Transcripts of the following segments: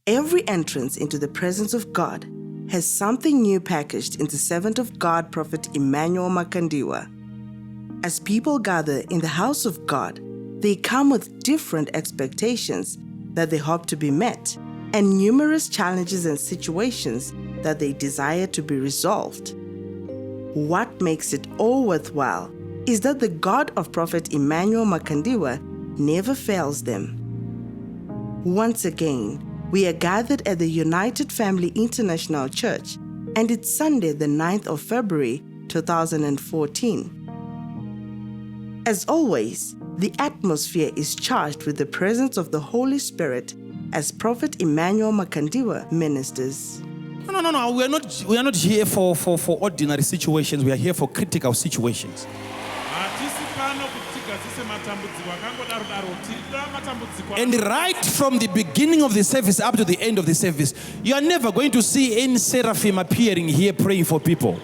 Every entrance into the presence of God has something new packaged in the servant of God, Prophet Emmanuel Makandiwa. As people gather in the house of God, they come with different expectations that they hope to be met, and numerous challenges and situations that they desire to be resolved. What makes it all worthwhile is that the God of Prophet Emmanuel Makandiwa never fails them. Once again, we are gathered at the United Family International Church, and it's Sunday, the 9th of February, 2014. As always, the atmosphere is charged with the presence of the Holy Spirit as Prophet Emmanuel Makandiwa ministers. No. We are not here for ordinary situations. We are here for critical situations. And right from the beginning of the service up to the end of the service, you are never going to see any seraphim appearing here praying for people.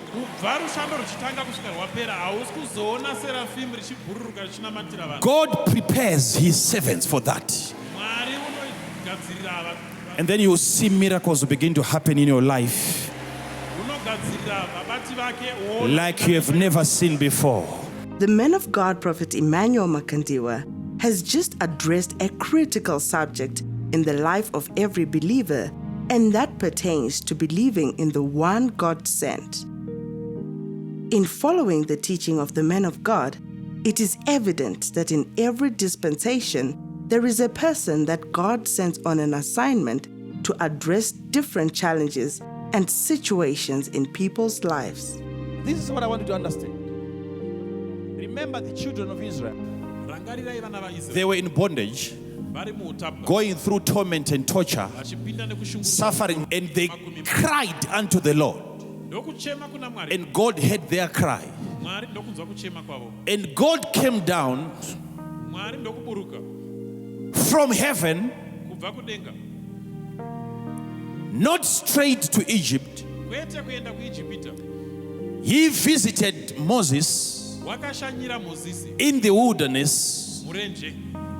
God prepares His servants for that. And then you will see miracles begin to happen in your life like you have never seen before. The man of God, Prophet Emmanuel Makandiwa, has just addressed a critical subject in the life of every believer, and that pertains to believing in the one God sent. In following the teaching of the man of God, it is evident that in every dispensation, there is a person that God sends on an assignment to address different challenges and situations in people's lives. This is what I want you to understand. Remember the children of Israel. They were in bondage, going through torment and torture, suffering, and they cried unto the Lord. And God heard their cry. And God came down from heaven, not straight to Egypt. He visited Moses in the wilderness,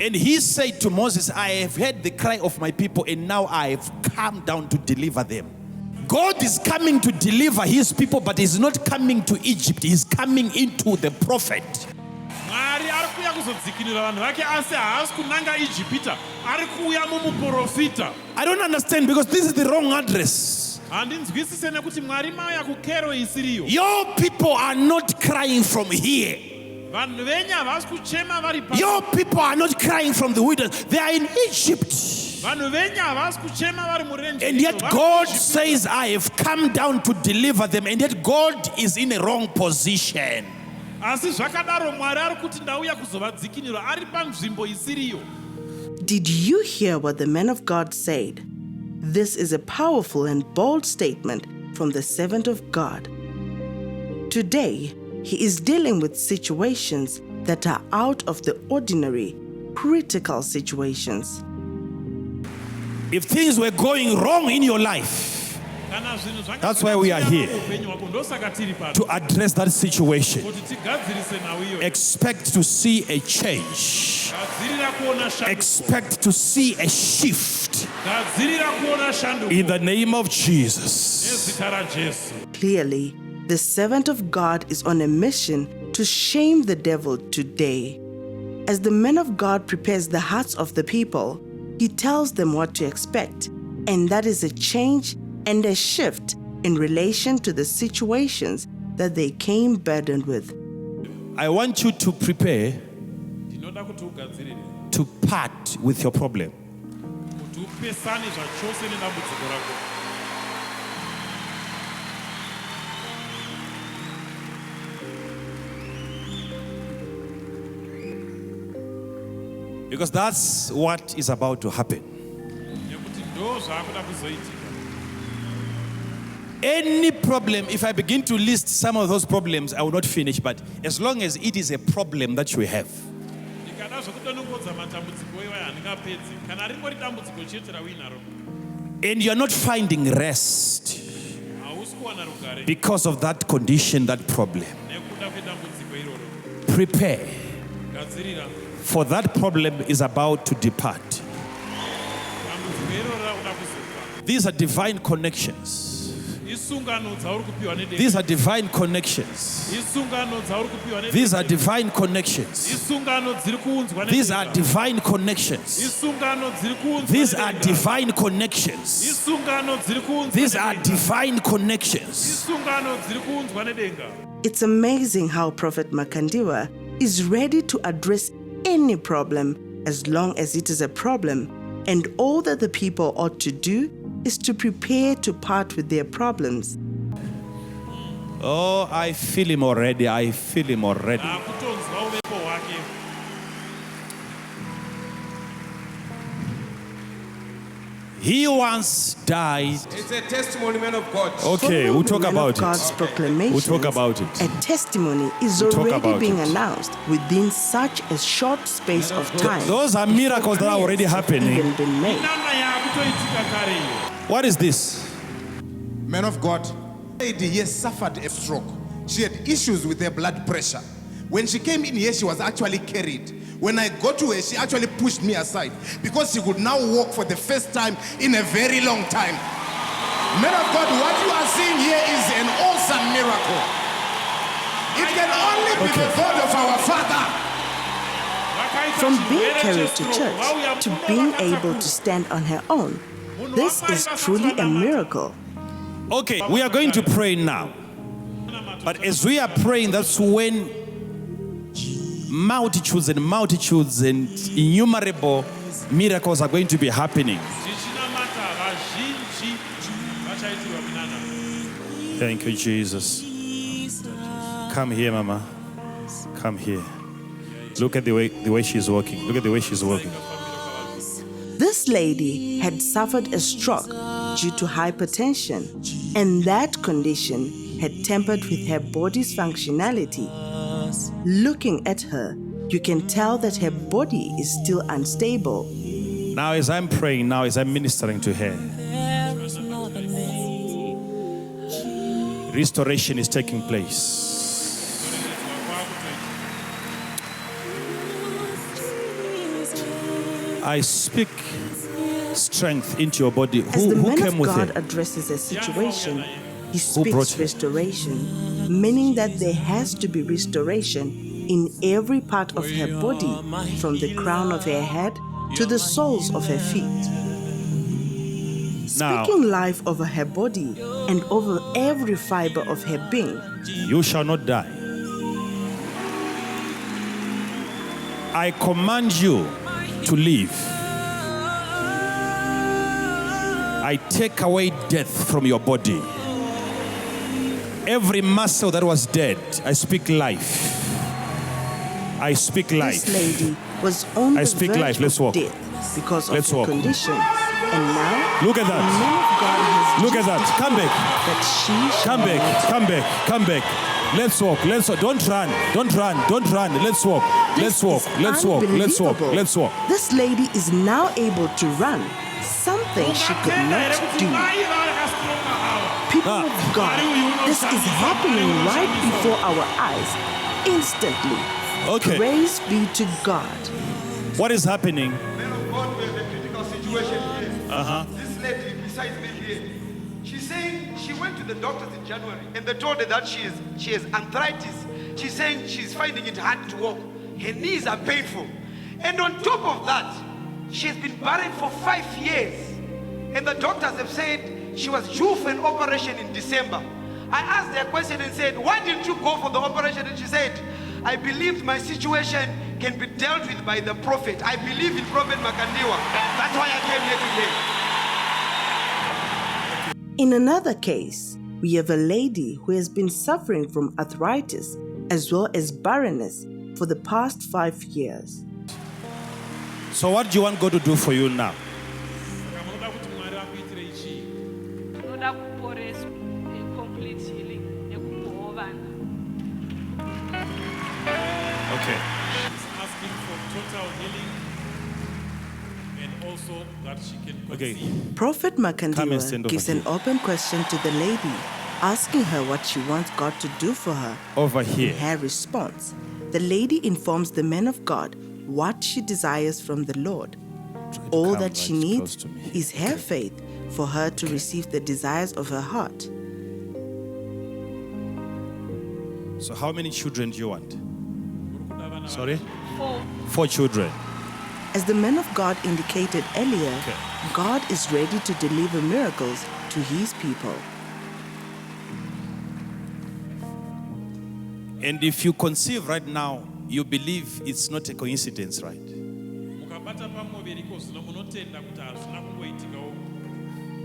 and he said to Moses, I have heard the cry of my people, and now I have come down to deliver them. God is coming to deliver His people, but He's not coming to Egypt. He's coming into the prophet. I don't understand, because this is the wrong address. Your people are not crying from here. Your people are not crying from the wilderness. They are in Egypt. And yet God says, I have come down to deliver them. And yet God is in a wrong position. Did you hear what the man of God said? This is a powerful and bold statement from the servant of God. Today, he is dealing with situations that are out of the ordinary, critical situations. If things were going wrong in your life, that's why we are here, to address that situation. Expect to see a change. Expect to see a shift. In the name of Jesus. Clearly, the servant of God is on a mission to shame the devil today. As the man of God prepares the hearts of the people, he tells them what to expect, and that is a change and a shift in relation to the situations that they came burdened with. I want you to prepare to part with your problem. Because that's what is about to happen. Any problem, if I begin to list some of those problems, I will not finish, but as long as it is a problem that you have, and you're not finding rest because of that condition, that problem, prepare, for that problem is about to depart. These are divine connections. These are divine connections. These are divine connections. These are divine connections. These are divine connections. These are divine connections. It's amazing how Prophet Makandiwa is ready to address any problem as long as it is a problem, and all that the people ought to do is to prepare to part with their problems. Oh, I feel him already. I feel him already. He once died. It's a testimony, man of God. Okay, we'll talk about God's it. proclamation. We'll talk about it. A testimony is We'll talk already about being it. announced within such a short space of time. Those are miracles that are already happening. Even been made. What is this? Man of God, lady here suffered a stroke. She had issues with her blood pressure. When she came in here, she was actually carried. When I got to her, she actually pushed me aside because she could now walk for the first time in a very long time. Man of God, what you are seeing here is an awesome miracle. It can only be the God of our Father. From being carried to church to being able to stand on her own, this is truly a miracle. Okay, we are going to pray now. But as we are praying, that's when multitudes and multitudes and innumerable miracles are going to be happening. Thank you, Jesus. Come here, Mama. Come here. Look at the way she's walking. Look at the way she's walking. This lady had suffered a stroke due to hypertension, and that condition had tampered with her body's functionality. Looking at her, you can tell that her body is still unstable. Now as I'm praying, now as I'm ministering to her, restoration is taking place. I speak strength into your body. As the Who man came of with God it? addresses a situation, he brought speaks you? restoration, meaning that there has to be restoration in every part of her body, from the crown of her head to the soles of her feet. Now, Speaking life over her body and over every fiber of her being. you shall not die. I command you to live. I take away death from your body. Every muscle that was dead, I speak life. I speak life. This lady was on I the speak verge life. Let's of walk. death because of Let's her walk. conditions. And now, Look at the that. man of God has Look at just that. Come back. that she Come shall back. Come back. Come back. Let's walk. Let's walk. Don't run. Don't run. Don't run. Let's walk. Let's walk. This is Let's walk. Let's walk. unbelievable. Let's walk. This lady is now able to run, something she could not do. People of God, this is happening right before our eyes, instantly. Okay. Praise be to God. What is happening? Man of God, we have a critical situation here. This lady beside me here, she's saying she went to the doctors in January and they told her that she has arthritis. She's saying she's finding it hard to walk. Her knees are painful. And on top of that, she's been barren for 5 years. And the doctors have said she was due for an operation in December. I asked her a question and said, why didn't you go for the operation? And she said, I believed my situation can be dealt with by the prophet. I believe in Prophet Makandiwa. That's why I came here today. In another case, we have a lady who has been suffering from arthritis as well as barrenness for the past 5 years. So what do you want God to do for you now? Noda kuporesa a complete healing nekugovana. Okay. She's asking for total healing and also that she can Okay. conceive. Prophet Come and stand Makandiwa over gives here. an open question to the lady, asking her what she wants God to do for her. Over In here. her response, the lady informs the man of God what she desires from the Lord. All come that she right needs close to me. is her faith for her to receive the desires of her heart. So how many children do you want? Sorry? 4. 4 children. As the man of God indicated earlier, Okay. God is ready to deliver miracles to his people. And if you conceive right now, you believe it's not a coincidence, right? mukabata pamuviri kozvino munotenda kuti hazvina kungoitikawo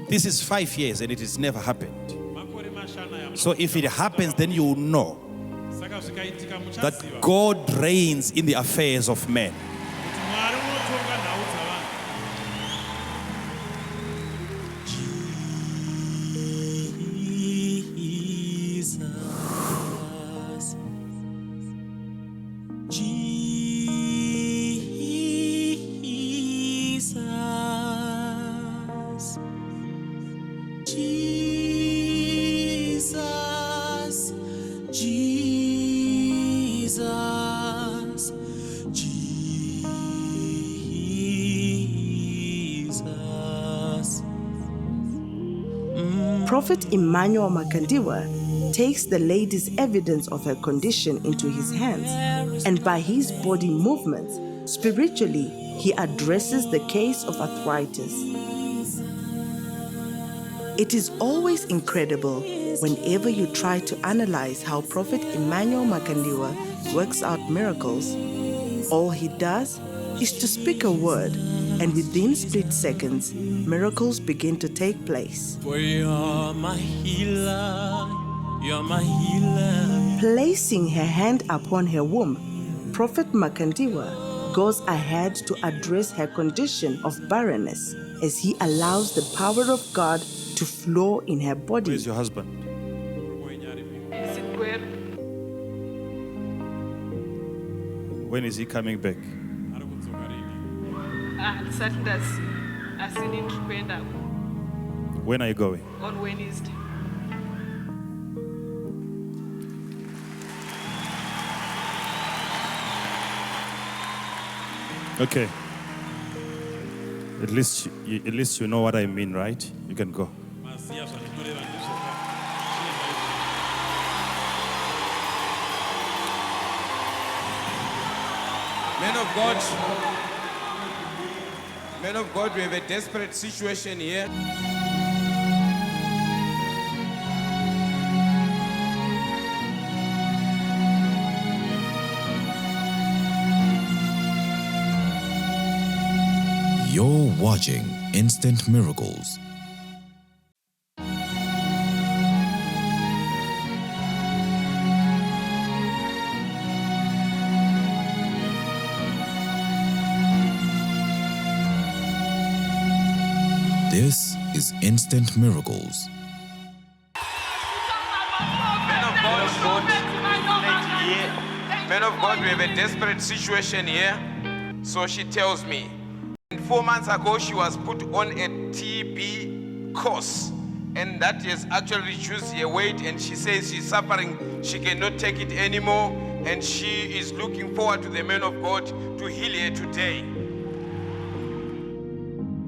This is 5 years and it has never happened. makore mashana ya So if it happens, then you will know saka zvikaitika that muchaziva God reigns in the affairs of men. kuti mwari unotonga nhau dzavanhu. Prophet Emmanuel Makandiwa takes the lady's evidence of her condition into his hands, and by his body movements, spiritually, he addresses the case of arthritis. It is always incredible whenever you try to analyze how Prophet Emmanuel Makandiwa works out miracles. All he does is to speak a word, and within split seconds, miracles begin to take place. For you're my healer, you're my healer. Placing her hand upon her womb, Prophet Makandiwa goes ahead to address her condition of barrenness as he allows the power of God to flow in her body. Where's your husband? Zigweru. When is he coming back? Ari kudzoka rini? Handisati asini ndiri kuenda When are you going? on Wednesday. Okay. At least you know what I mean, right? You can go. Maziya zvandinoreva ndizvoka. Men of God, we have a desperate situation here. You're watching Instant Miracles. This is Instant Miracles. Men of God, we have a desperate situation here. So she tells me, 4 months ago, she was put on a TB course, and that has actually reduced her weight, and she says she's suffering, she cannot take it anymore, and she is looking forward to the man of God to heal her today.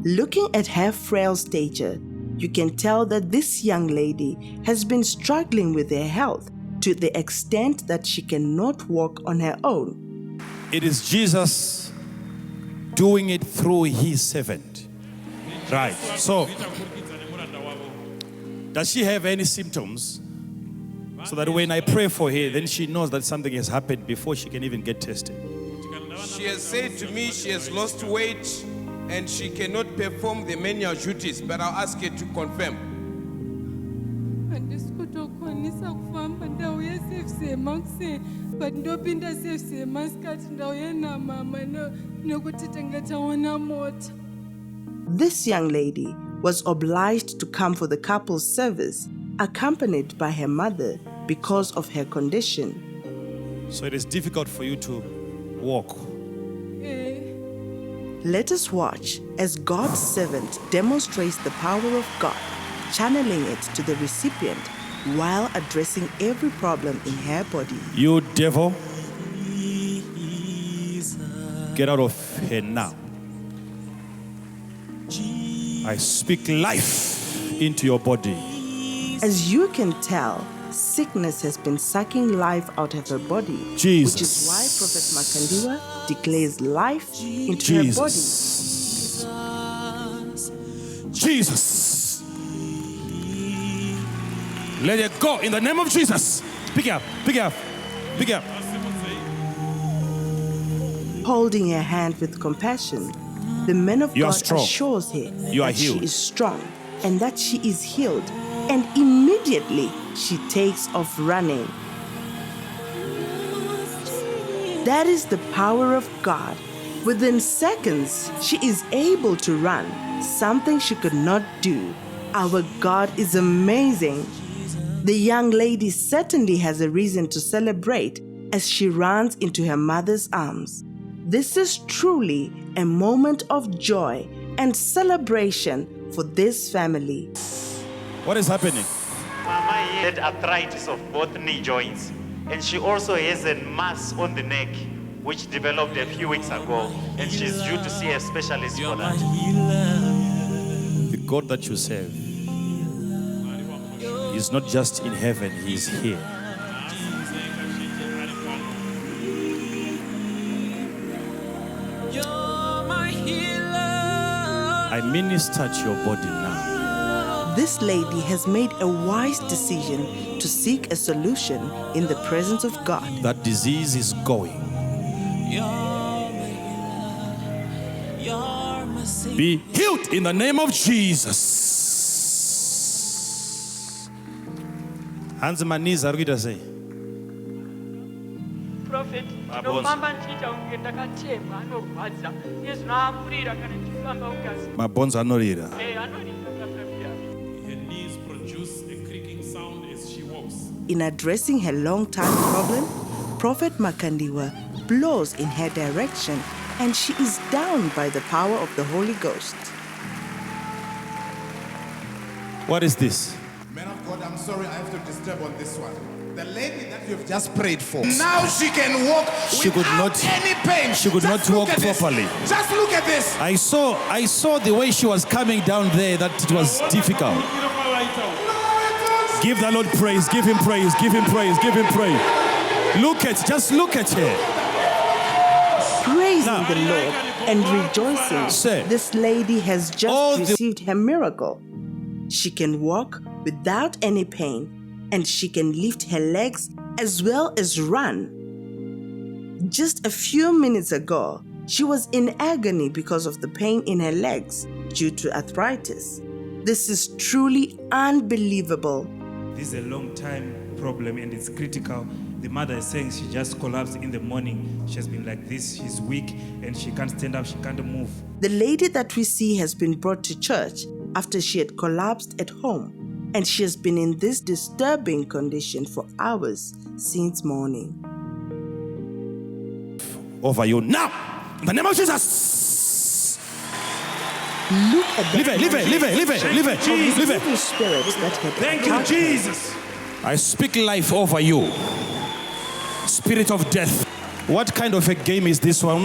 Looking at her frail stature, you can tell that this young lady has been struggling with her health to the extent that she cannot walk on her own. It is Jesus doing it through his servant. Right. So, Kuita kuburikidza nemuranda wavo. does she have any symptoms? So that when I pray for her, then she knows that something has happened before she can even get tested. She has said to me she has lost weight and she cannot perform the manual duties, but I'll ask her to confirm. handisi kutokwanisa kufamba ndauya sefusema kuseni but ndopinda sefusema sikati ndauya namama nekuti tenge taona mota. This young lady was obliged to come for the couple's service, accompanied by her mother because of her condition. So it is difficult for you to walk. Let us watch as God's servant demonstrates the power of God, channeling it to the recipient while addressing every problem in her body. You devil, get out of here now. I speak life into your body. As you can tell, sickness has been sucking life out of her body, Jesus. which is why Prophet Makandiwa declares life into her body. Jesus. Let it go in the name of Jesus. Pick up, pick up, pick up. Holding her hand with compassion, the man of You are God strong. assures her You are that healed. she is strong and that she is healed, and immediately she takes off running. That is the power of God. Within seconds, she is able to run, something she could not do. Our God is amazing. The young lady certainly has a reason to celebrate as she runs into her mother's arms. This is truly a moment of joy and celebration for this family. What is happening? Mama had arthritis of both knee joints, and she also has a mass on the neck, which developed a few weeks ago, and she's due to see a specialist for that. The God that you serve is not just in heaven, He is here. I minister to your body now. This lady has made a wise decision to seek a solution in the presence of God. That disease is going. Be healed in the name of Jesus. Hands my knees are going to say. Prophet, ndinofamba ndichiita kunge ndakatema anorwadza iye zvinoamurira kana ndichifamba ukazi My bones are not here. anorira Her knees produce a creaking sound as she walks. In addressing her long-time problem, Prophet Makandiwa blows in her direction and she is down by the power of the Holy Ghost. What is this? Man of God, I'm sorry I have to disturb on this one. The lady that you've just prayed for, now she can walk She could without not- any pain. she could Just not look walk at this. properly. Just look at this. I saw the way she was coming down there that it was difficult. Give the Lord praise, give him praise, give him praise, give him praise. Just look at her. Praising Now- the Lord and rejoicing, Sir, this lady has all just the- received her miracle. She can walk without any pain and she can lift her legs as well as run. Just a few minutes ago, she was in agony because of the pain in her legs due to arthritis. This is truly unbelievable. This is a long time problem and it's critical. The mother is saying she just collapsed in the morning. She has been like this, she's weak and she can't stand up, she can't move. The lady that we see has been brought to church after she had collapsed at home, and she has been in this disturbing condition for hours since morning. Over you now. In the name of Jesus. Look at the Leave it, leave it, leave it, leave it, leave it, leave it. evil spirits that had Thank you, attacked her. Jesus. I speak life over you. Spirit of death. What kind of a game is this one?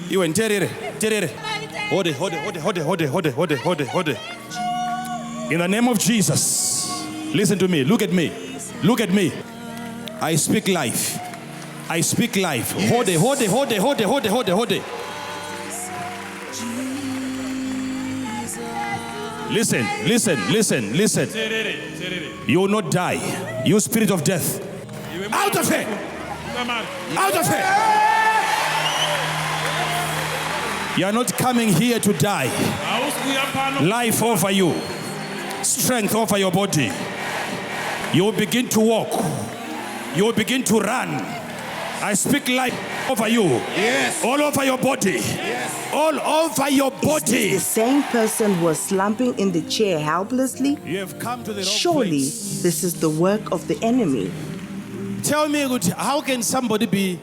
You went terere. Hold it. In the name of Jesus. Listen to me. Look at me. Look at me. I speak life. I speak life. Hold it. Listen. You will not die. You spirit of death. Out of here. Out of here. You are not coming here to die. Life over you. Strength over your body. You will begin to walk. You will begin to run. I speak life over you. Yes. All over your body. Yes. All over your Is body. this the same person who was slumping in the chair helplessly? You have come to the wrong Surely place. this is the work of the enemy. Tell me, how can somebody be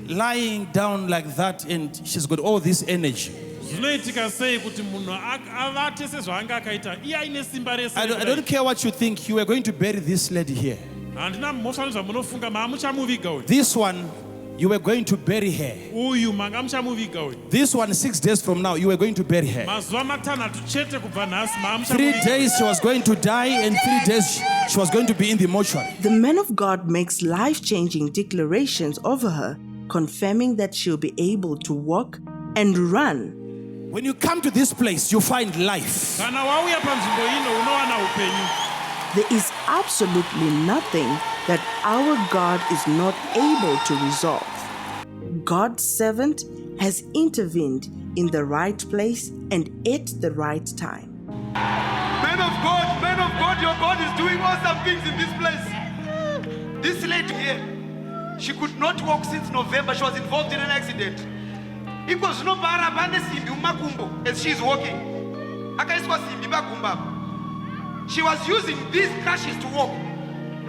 lying down like that and she's got all this energy? Zvinoitika sei kuti munhu avate sezvaanga akaita iye aine simba rese I don't care what you think. You are going to bury this lady here. handina mhosva nezvamunofunga maamuchamuviga uyu This one you were going to bury her. uyu manga muchamuviga uyu This one, 6 days from now, you were going to bury her. mazuva matanhatu chete kubva nhasi 3 days she was going to die, and 3 days she was going to be in the mortuary. The man of God makes life-changing declarations over her, confirming that she'll be able to walk and run. When you come to this place, you find life. kana wauya panzvimbo ino unowana upenyu. There is absolutely nothing that our God is not able to resolve. God's servant has intervened in the right place and at the right time. Man of God, your God is doing awesome things in this place. This lady here, she could not walk since November. She was involved in an accident. Because no bara bane simbi umakumbo as she is walking. Akaiswa simbi bakumba. She was using these crutches to walk.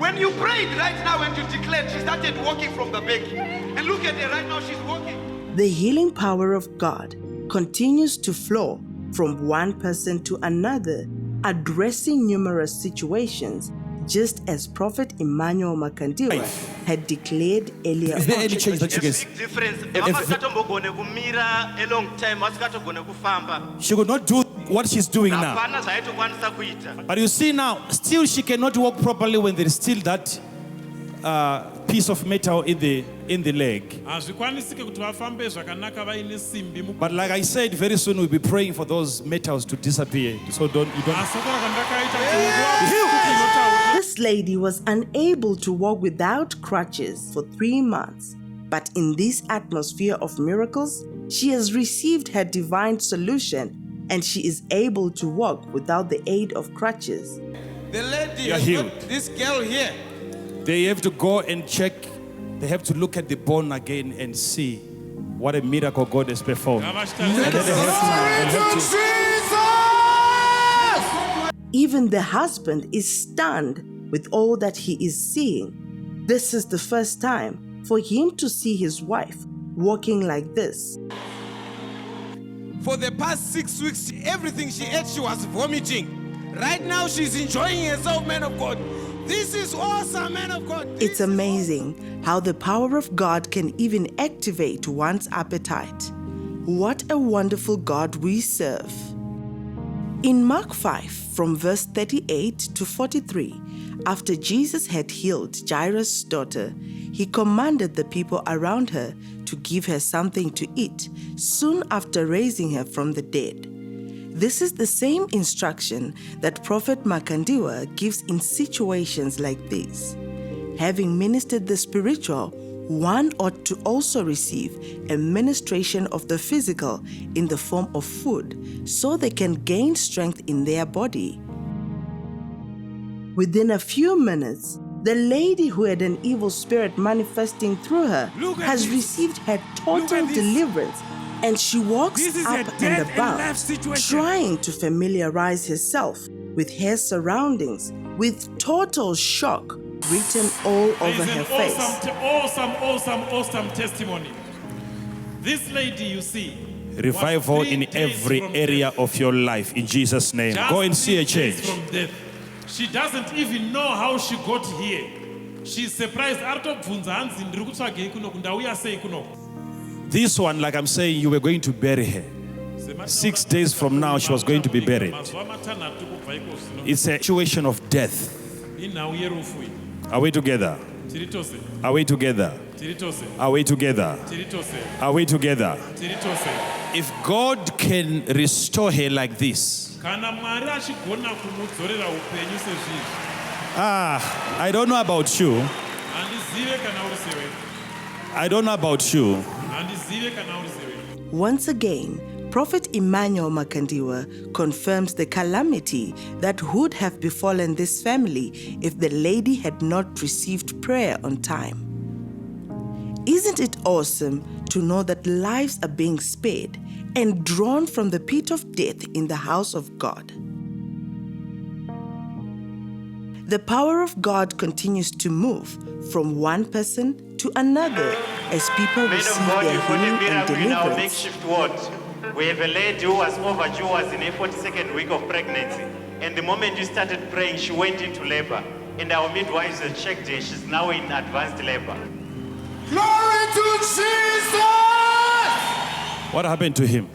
When you prayed right now, when you declared, she started walking from the back. And look at her right now, she's walking. The healing power of God continues to flow from one person to another, addressing numerous situations, just as Prophet Emmanuel Makandiwa had declared earlier. Is there any change that you can see? She could not do what she's doing now. But you see now, still she cannot walk properly when there is still that piece of metal in the leg. But like I said, very soon we'll be praying for those metals to disappear. So you don't. This lady was unable to walk without crutches for 3 months. But in this atmosphere of miracles, she has received her divine solution and she is able to walk without the aid of crutches. The lady You're has healed. got this girl here. They have to go and check. They have to look at the bone again and see what a miracle God has performed. And then they have to Even the husband is stunned with all that he is seeing. This is the first time for him to see his wife walking like this. For the past 6 weeks, everything she ate, she was vomiting. Right now, she's enjoying herself, man of God. This is awesome, man of God. It's amazing how the power of God can even activate one's appetite. What a wonderful God we serve. In Mark 5, from verse 38 to 43, after Jesus had healed Jairus' daughter, he commanded the people around her to give her something to eat soon after raising her from the dead. This is the same instruction that Prophet Makandiwa gives in situations like this. Having ministered the spiritual, one ought to also receive a ministration of the physical in the form of food, so they can gain strength in their body. Within a few minutes, the lady who had an evil spirit manifesting through her has received her total deliverance, and she walks up and about, trying to familiarize herself with her surroundings, with total shock written all over her face. Awesome testimony. This lady, you see, revival in every area of your life in Jesus' name. Go and see a change. From death. She doesn't even know how she got here. She's surprised. This one, like I'm saying, you were going to bury her. 6 days from now, she was going to be buried. It's a situation of death. Are we together? Are we together? Are we together? Are we together? If God can restore her like this, I don't know about you. I don't know about you. Once again, Prophet Emmanuel Makandiwa confirms the calamity that would have befallen this family if the lady had not received prayer on time. Isn't it awesome to know that lives are being spared and drawn from the pit of death in the house of God? The power of God continues to move from one person to another as people receive their healing and deliverance. Makeshift ward. We have a lady who was overdue, was in a 42nd week of pregnancy. And the moment you started praying, she went into labor. And our midwives have checked her. She's now in advanced labor. Glory Glory to Jesus! What happened to him?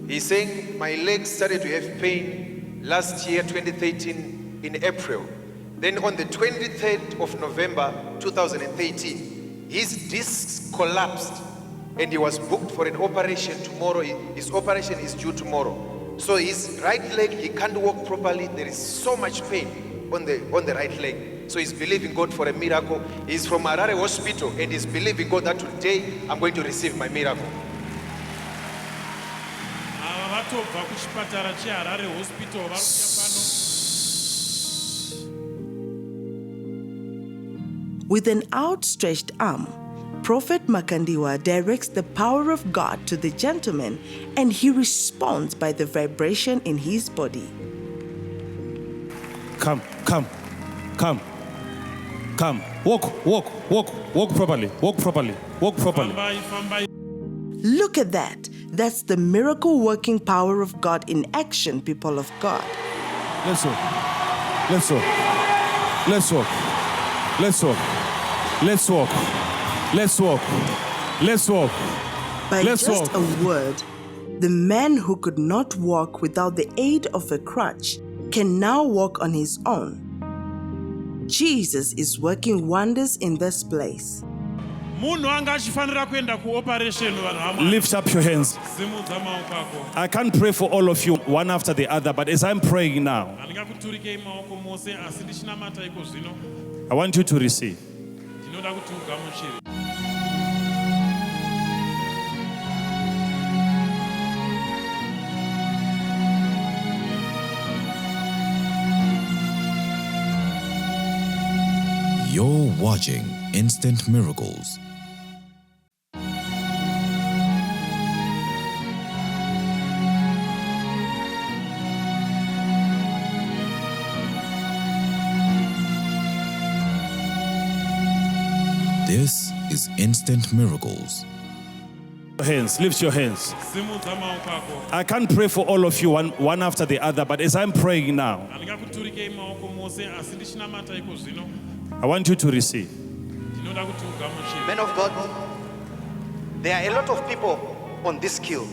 He's saying, my legs started to have pain last year, 2013, in April. Then on the 23rd of November, 2013, his discs collapsed and he was booked for an operation tomorrow. His operation is due tomorrow. So his right leg, he can't walk properly. There is so much pain on the right leg. So he's believing God for a miracle. He's from Harare Hospital and he's believing God that today I'm going to receive my miracle. With an outstretched arm, Prophet Makandiwa directs the power of God to the gentleman and he responds by the vibration in his body. Come. Walk properly. Walk properly. Look at that. That's the miracle working power of God in action, people of God. Let's walk. By just a word, the man who could not walk without the aid of a crutch can now walk on his own. Jesus is working wonders in this place. Lift up your hands. I can't pray for all of you one after the other, but as I'm praying now, I want you to receive. You're watching Instant Miracles. This is Instant Miracles. Lift your hands. I can't pray for all of you one after the other, but as I'm praying now, I want you to receive. Men of God, there are a lot of people on this queue.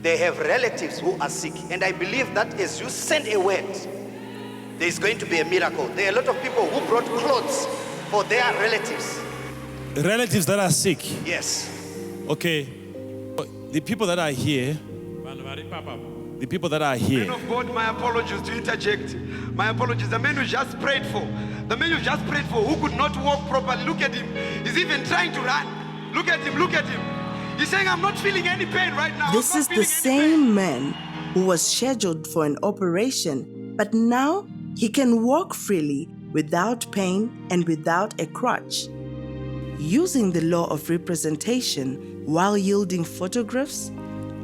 They have relatives who are sick, and I believe that as you send a word, there is going to be a miracle. There are a lot of people who brought clothes for their relatives. Relatives that are sick. Yes. Okay. The people that are here. The people that are here. Men of God, my apologies to interject. My apologies. The man who just prayed for. The man who just prayed for who could not walk properly. Look at him. He's even trying to run. Look at him. He's saying, I'm not feeling any pain right now. This is the same man who was scheduled for an operation, but now he can walk freely without pain and without a crutch. Using the law of representation while yielding photographs,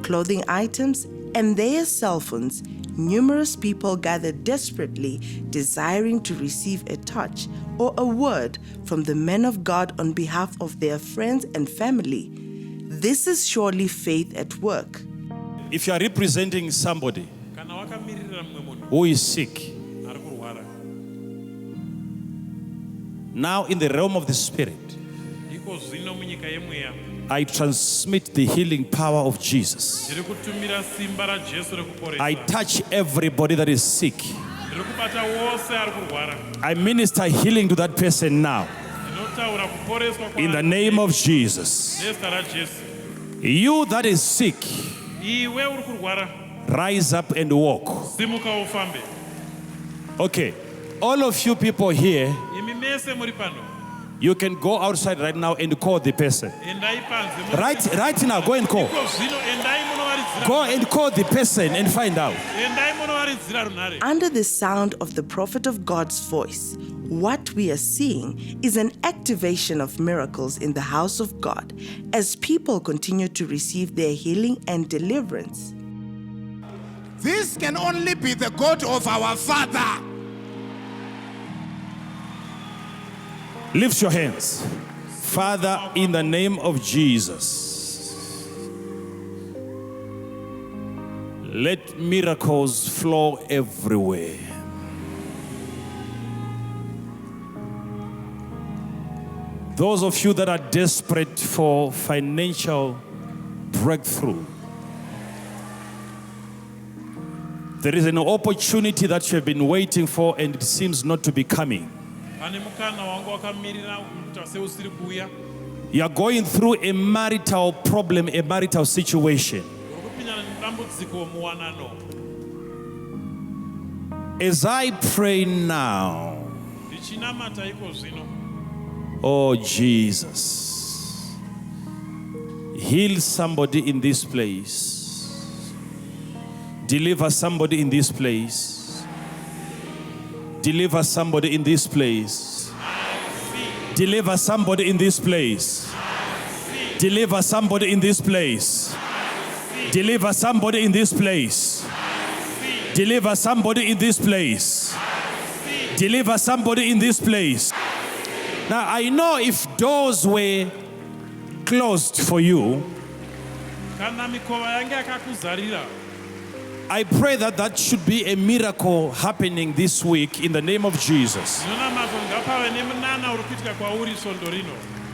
clothing items, and their cell phones, numerous people gathered desperately, desiring to receive a touch or a word from the men of God on behalf of their friends and family. This is surely faith at work. If you are representing somebody who is sick, now in the realm of the Spirit, I transmit the healing power of Jesus. I touch everybody that is sick. I minister healing to that person now. In the name of Jesus. You that is sick, rise up and walk. Okay. All of you people here, you can go outside right now and call the person. Right now, go and call. Go and call the person and find out. Under the sound of the prophet of God's voice, what we are seeing is an activation of miracles in the house of God as people continue to receive their healing and deliverance. This can only be the God of our Father. Lift your hands. Father, in the name of Jesus, let miracles flow everywhere. Those of you that are desperate for financial breakthrough, there is an opportunity that you have been waiting for and it seems not to be coming. You are going through a marital problem, a marital situation. As I pray now, oh Jesus, heal somebody in this place. Deliver somebody in this place. Deliver somebody in this place. Deliver somebody in this place. Deliver somebody in this place. Deliver somebody in this place. Deliver somebody in this place. Deliver somebody in this place. Now I know if doors were closed for you, I pray that should be a miracle happening this week in the name of Jesus.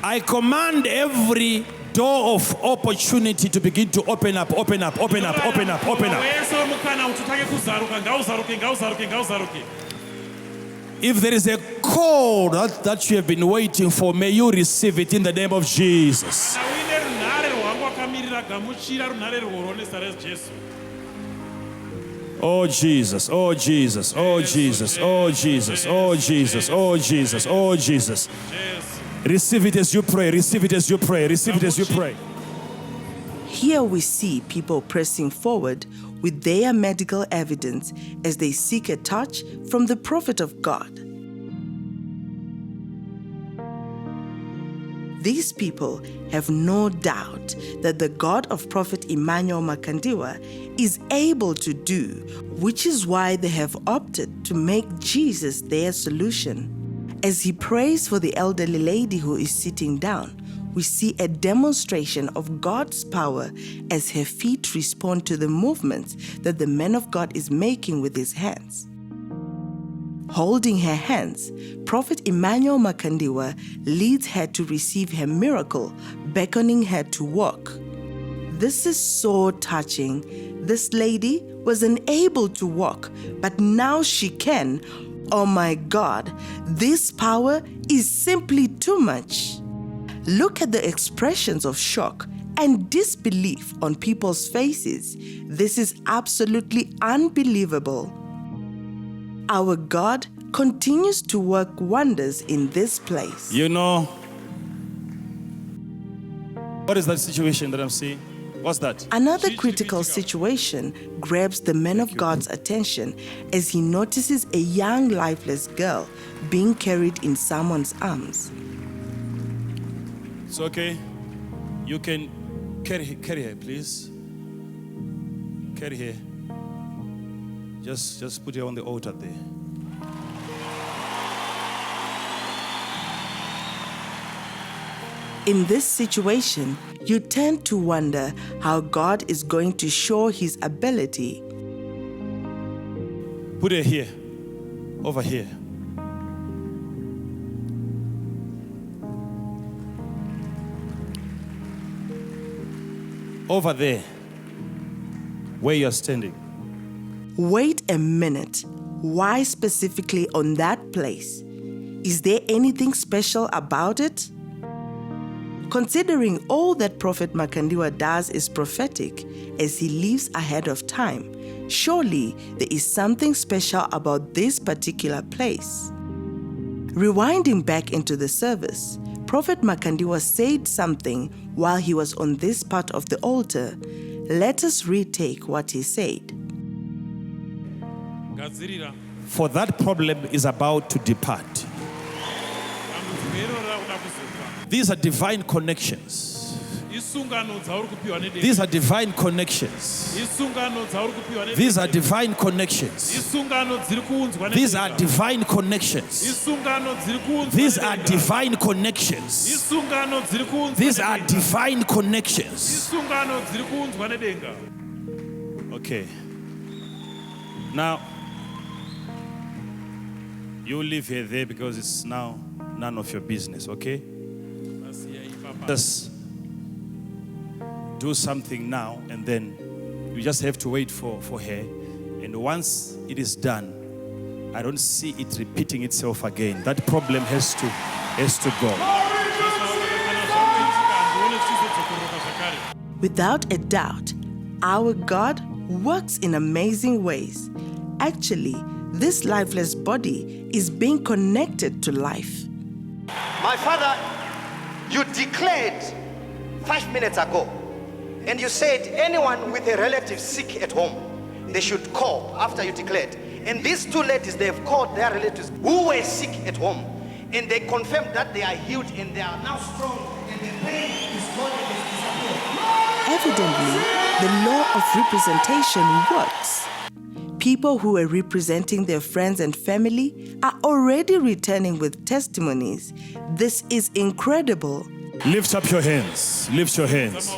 I command every door of opportunity to begin to open up, open up, open up, open up, open up. If there is a call that you have been waiting for, may you receive it in the name of Jesus. Oh Jesus, oh Jesus, oh Jesus, oh Jesus, oh Jesus, oh Jesus, oh Jesus. Receive it as you pray, receive it as you pray, receive it as you pray. Here we see people pressing forward with their medical evidence as they seek a touch from the prophet of God. These people have no doubt that the God of Prophet Emmanuel Makandiwa is able to do, which is why they have opted to make Jesus their solution. As he prays for the elderly lady who is sitting down, we see a demonstration of God's power as her feet respond to the movements that the man of God is making with his hands. Holding her hands, Prophet Emmanuel Makandiwa leads her to receive her miracle, beckoning her to walk. This is so touching. This lady was unable to walk, but now she can. Oh my God, this power is simply too much. Look at the expressions of shock and disbelief on people's faces. This is absolutely unbelievable. Our God continues to work wonders in this place. You know, what is that situation that I'm seeing? What's that? Another critical situation grabs the man of God's attention as he notices a young lifeless girl being carried in someone's arms. It's okay. You can carry her, please. Carry her. Just put her on the altar there. In this situation, you tend to wonder how God is going to show his ability. Put her here, over here. Over there, where you're standing. Wait a minute. Why specifically on that place? Is there anything special about it? Considering all that Prophet Makandiwa does is prophetic, as he lives ahead of time, surely there is something special about this particular place. Rewinding back into the service, Prophet Makandiwa said something while he was on this part of the altar. Let us retake what he said. For that problem is about to depart. These are divine connections. These are divine connections. These are divine connections. These are divine connections. These are divine connections. These are divine connections. Okay. Now, you leave her there because it's now none of your business, okay? Just do something now, and then you just have to wait for her. And once it is done, I don't see it repeating itself again. That problem has to go. Without a doubt, our God works in amazing ways. Actually, this lifeless body is being connected to life. My father, you declared 5 minutes ago, and you said anyone with a relative sick at home, they should call after you declared. And these two ladies, they have called their relatives who were sick at home, and they confirmed that they are healed and they are now strong, and the pain is gone and is disappeared. Evidently, the law of representation works. People who are representing their friends and family are already returning with testimonies. This is incredible. Lift up your hands. Lift your hands.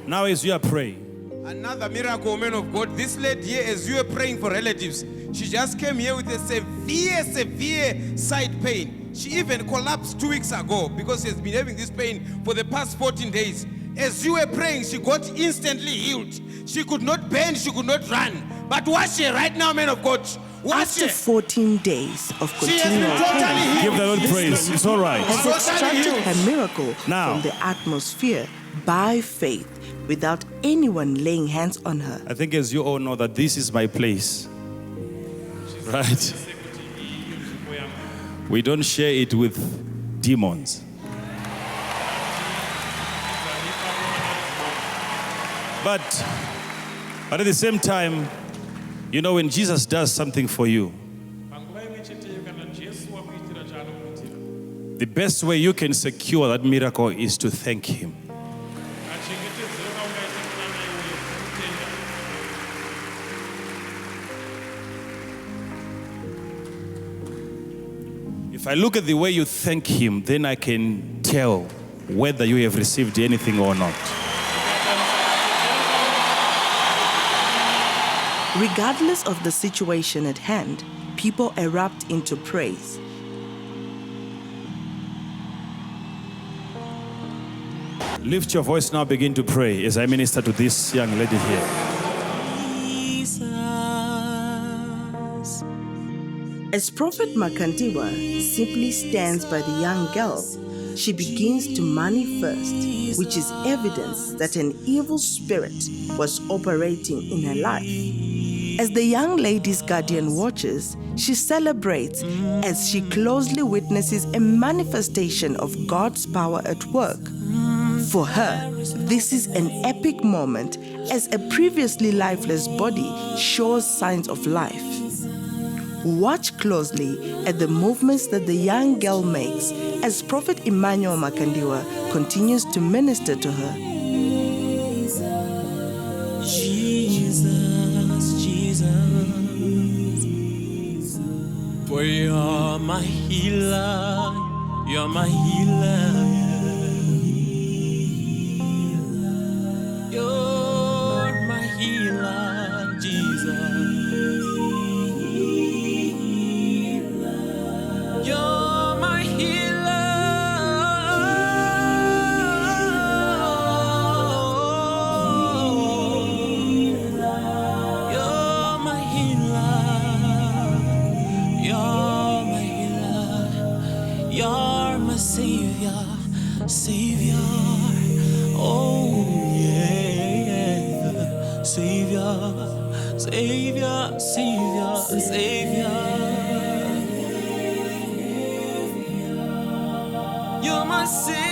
Now as you are praying. Another miracle, man of God. This lady here, as you were praying for relatives, she just came here with a severe side pain. She even collapsed 2 weeks ago because she has been having this pain for the past 14 days. As you were praying, she got instantly healed. She could not bend, she could not run. But watch her right now, man of God. After 14 days of continual pain, give the Lord praise. It's all right. has extracted her miracle from the atmosphere by faith without anyone laying hands on her. I think as you all know that this is my place. Right? We don't share it with demons. But at the same time, you know, when Jesus does something for you, the best way you can secure that miracle is to thank Him. If I look at the way you thank Him, then I can tell whether you have received anything or not. Regardless of the situation at hand, people erupt into praise. Lift your voice now, begin to pray as I minister to this young lady here. As Prophet Makandiwa simply stands by the young girl, she begins to manifest, which is evidence that an evil spirit was operating in her life. As the young lady's guardian watches, she celebrates as she closely witnesses a manifestation of God's power at work. For her, this is an epic moment as a previously lifeless body shows signs of life. Watch closely at the movements that the young girl makes as Prophet Emmanuel Makandiwa continues to minister to her. Jesus, Jesus, for you're my healer, you're my healer. You're my healer, Jesus. You're my healer. You're my healer. You're my healer. You're my savior, savior. Oh yeah, savior, savior, savior, savior. You're my savior.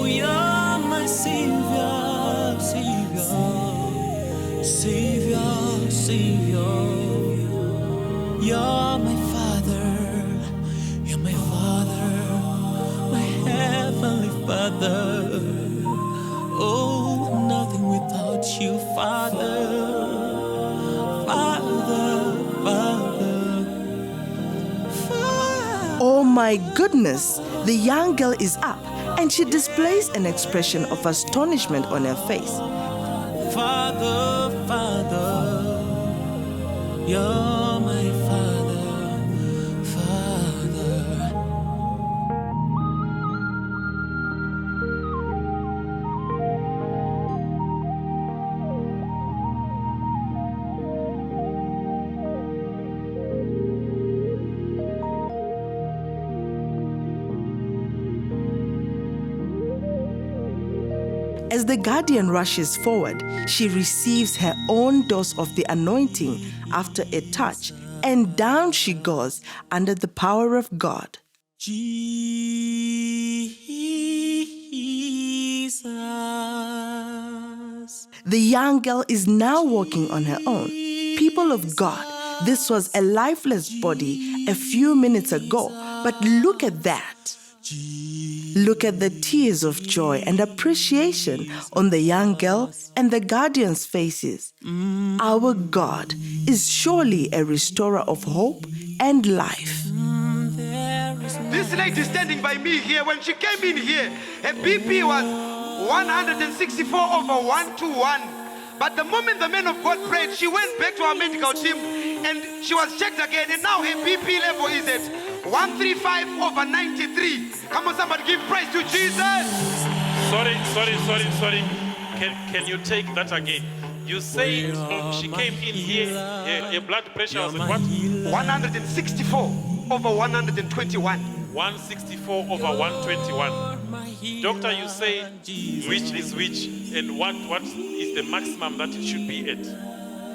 You're my savior, savior, savior, savior. You're my father. You're my father, my heavenly father. Oh, nothing without you, Father. Oh my goodness! The young girl is up and she displays an expression of astonishment on her face. Father, Father, you're my Father. As the guardian rushes forward, she receives her own dose of the anointing after a touch, and down she goes under the power of God. The young girl is now walking on her own. People of God, this was a lifeless body a few minutes ago, but look at that. Look at the tears of joy and appreciation on the young girl and the guardians' faces. Our God is surely a restorer of hope and life. This lady standing by me here, when she came in here, her BP was 164/121. But the moment the man of God prayed, she went back to our medical team and she was checked again. And now her BP level is at 135/93. Come on, somebody give praise to Jesus. Sorry. Can you take that again? You say she came in here, her blood pressure was at what? 164/121. 164/121. Doctor, you say which is which, and what is the maximum that it should be at?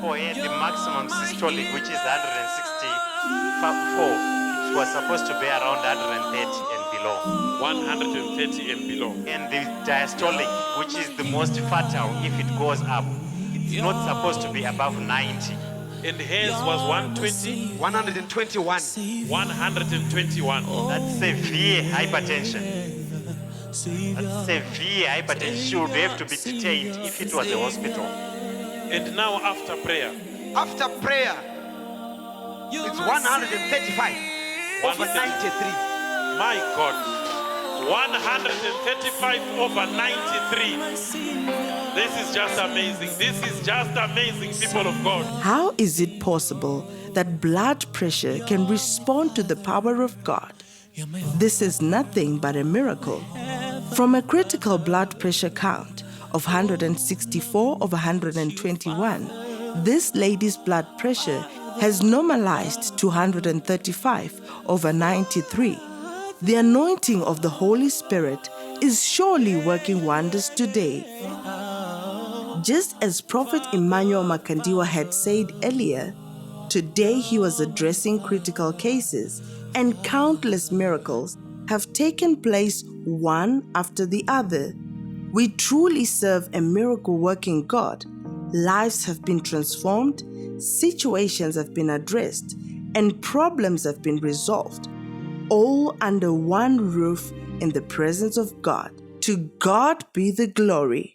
For her, the maximum systolic, which is 164, it was supposed to be around 130 and below. 130 and below. And the diastolic, which is the most fatal if it goes up, it's not supposed to be above 90. And hers was 120? 121. 121. That's severe hypertension. That's severe hypertension. She would have to be detained if it was a hospital. And now after prayer? After prayer, it's 135/93. My God. 135/93. This is just amazing. This is just amazing, people of God. How is it possible that blood pressure can respond to the power of God? This is nothing but a miracle. From a critical blood pressure count of 164/121, this lady's blood pressure has normalized to 135/93. The anointing of the Holy Spirit is surely working wonders today. Just as Prophet Emmanuel Makandiwa had said earlier, today he was addressing critical cases, and countless miracles have taken place one after the other. We truly serve a miracle-working God. Lives have been transformed, situations have been addressed, and problems have been resolved, all under one roof in the presence of God. To God be the glory.